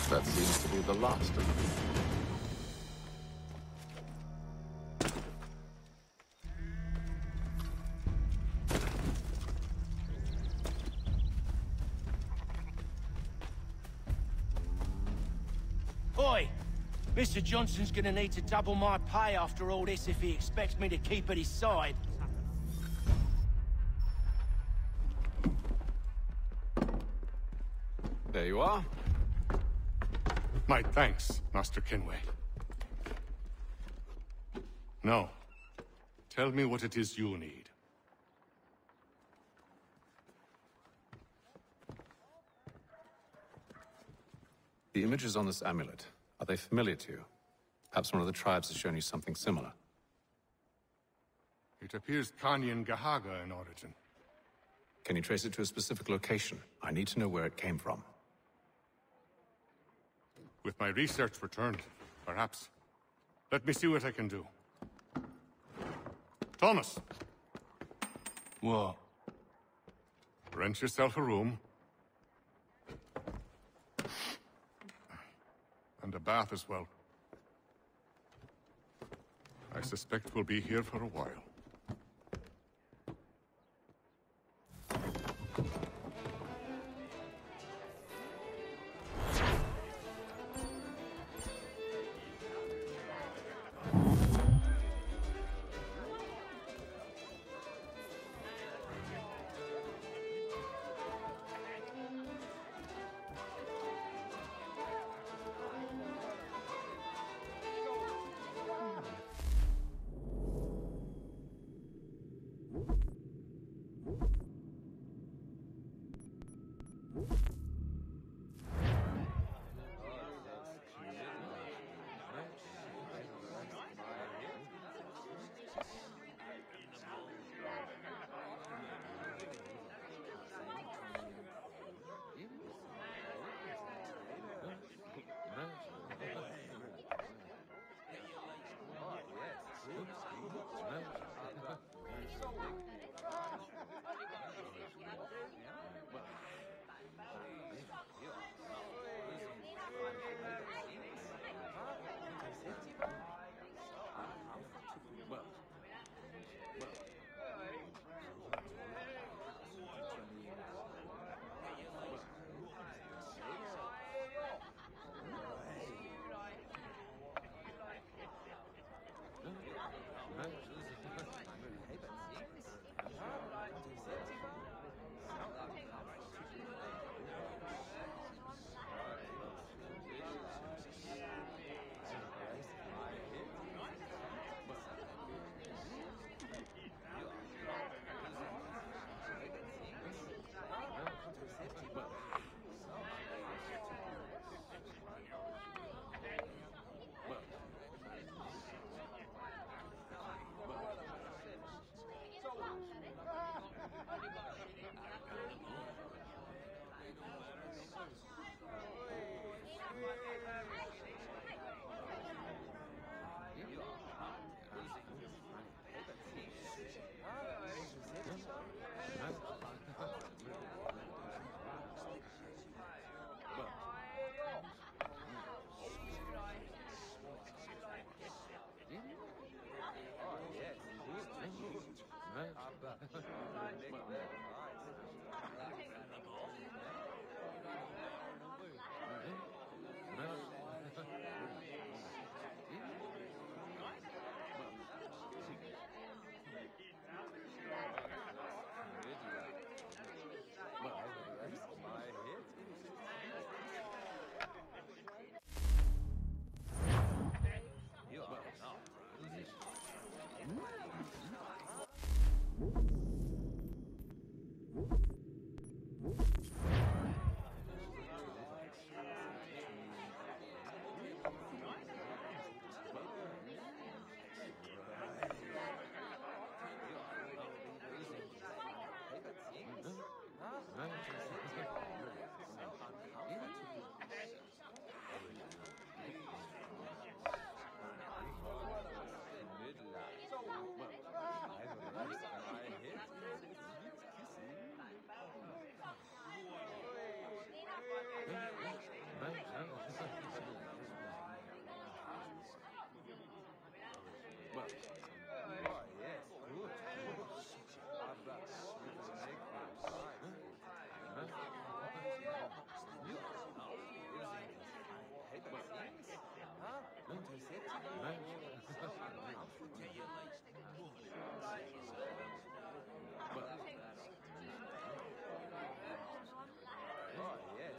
That seems to be the last of them. Oi! Mr. Johnson's gonna need to double my pay after all this if he expects me to keep at his side. There you are. My thanks, Master Kenway. Now, tell me what it is you need. The images on this amulet, are they familiar to you? Perhaps one of the tribes has shown you something similar. It appears Kanyan Gahaga in origin. Can you trace it to a specific location? I need to know where it came from. With my research returned, perhaps. Let me see what I can do. Thomas! What? Rent yourself a room. And a bath as well. I suspect we'll be here for a while. yes, good. I've got Smith's egg inside. Huh? What I said to you? I'll put to you later. Oh, yes.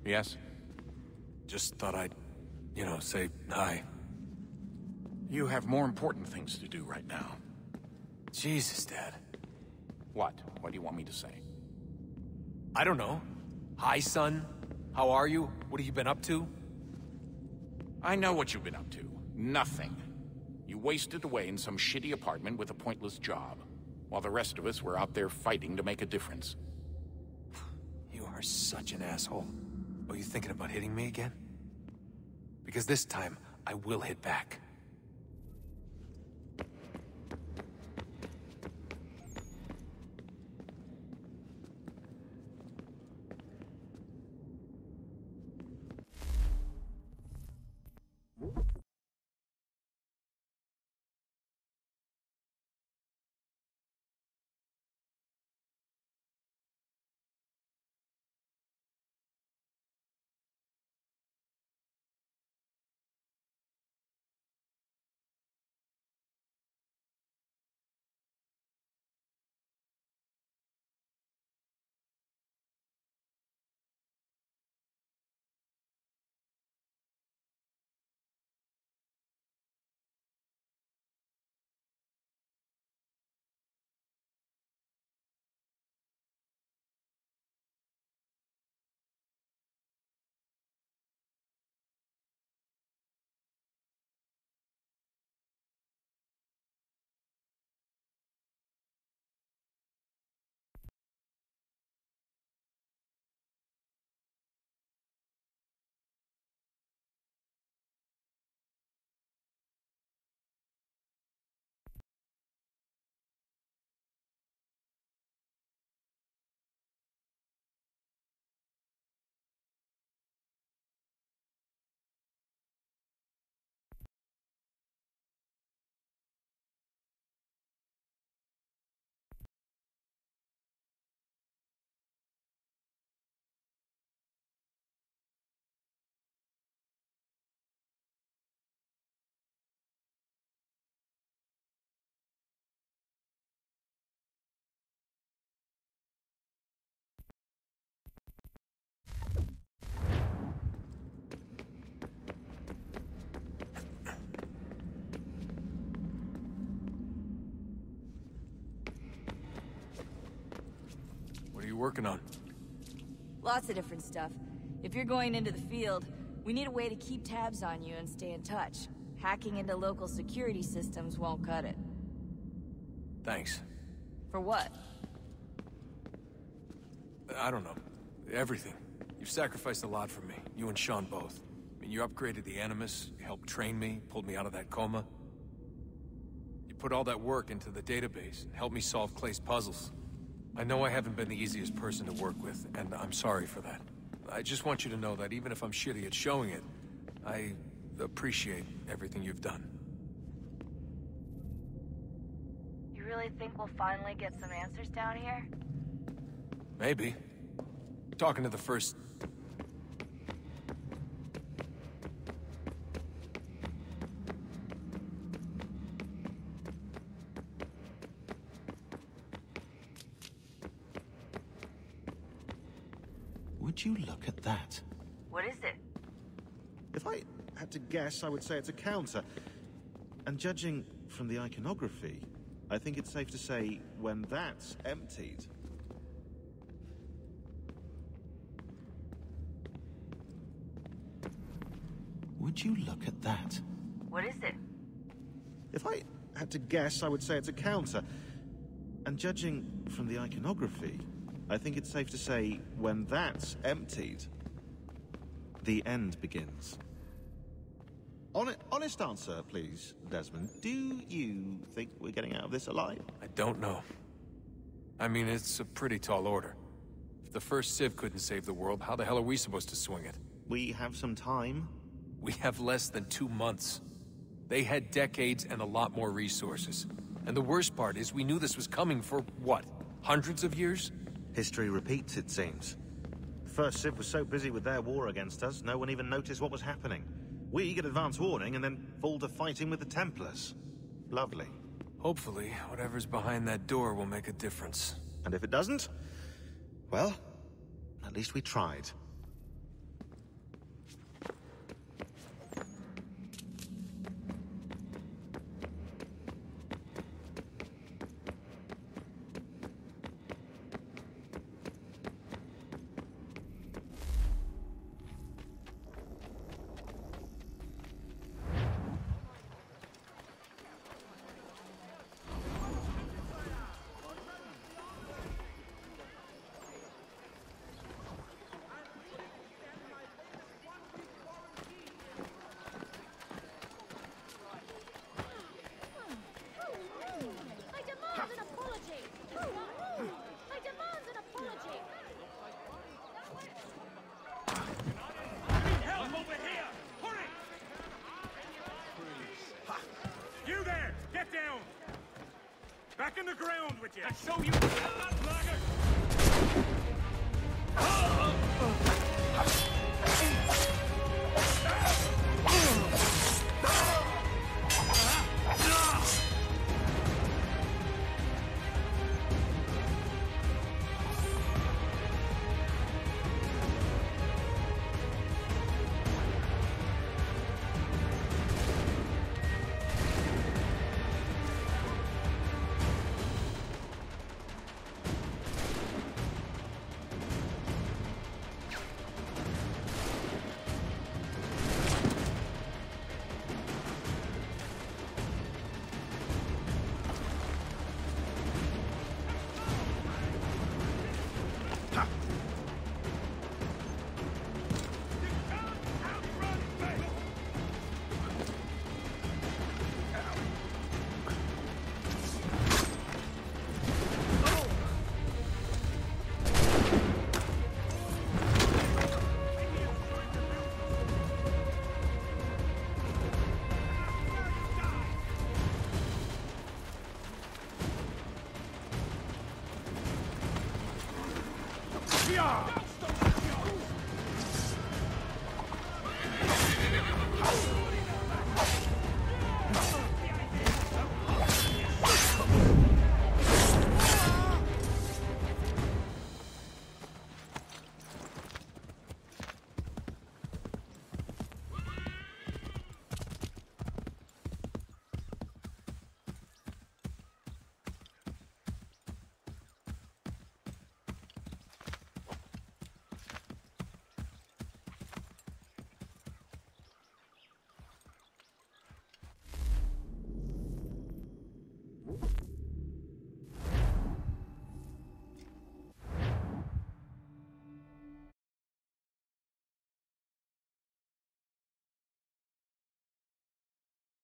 Yes? Just thought I'd, say hi. You have more important things to do right now. Jesus, Dad. What? What do you want me to say? I don't know. Hi, son. How are you? What have you been up to? I know what you've been up to. Nothing. You wasted away in some shitty apartment with a pointless job, while the rest of us were out there fighting to make a difference. You are such an asshole. Are you thinking about hitting me again? Because this time, I will hit back. What are you working on? Lots of different stuff. If you're going into the field, we need a way to keep tabs on you and stay in touch. Hacking into local security systems won't cut it. Thanks. For what? I don't know. Everything. You've sacrificed a lot for me. You and Sean both. I mean, you upgraded the Animus, you helped train me, pulled me out of that coma. You put all that work into the database and helped me solve Clay's puzzles. I know I haven't been the easiest person to work with, and I'm sorry for that. I just want you to know that even if I'm shitty at showing it, I appreciate everything you've done. You really think we'll finally get some answers down here? Maybe. Talking to the first... Would you look at that? What is it? If I had to guess, I would say it's a counter. And judging from the iconography, I think it's safe to say when that's emptied... Would you look at that? What is it? If I had to guess, I would say it's a counter. And judging from the iconography, I think it's safe to say when that's emptied, the end begins. Honest answer, please, Desmond. Do you think we're getting out of this alive? I don't know. I mean, it's a pretty tall order. If the first Civ couldn't save the world, how the hell are we supposed to swing it? We have some time. We have less than 2 months. They had decades and a lot more resources. And the worst part is we knew this was coming for, what, hundreds of years? History repeats, it seems. The first Civ was so busy with their war against us, no one even noticed what was happening. We get advance warning and then fall to fighting with the Templars. Lovely. Hopefully, whatever's behind that door will make a difference. And if it doesn't, well, at least we tried. Back in the ground with you! I show you that,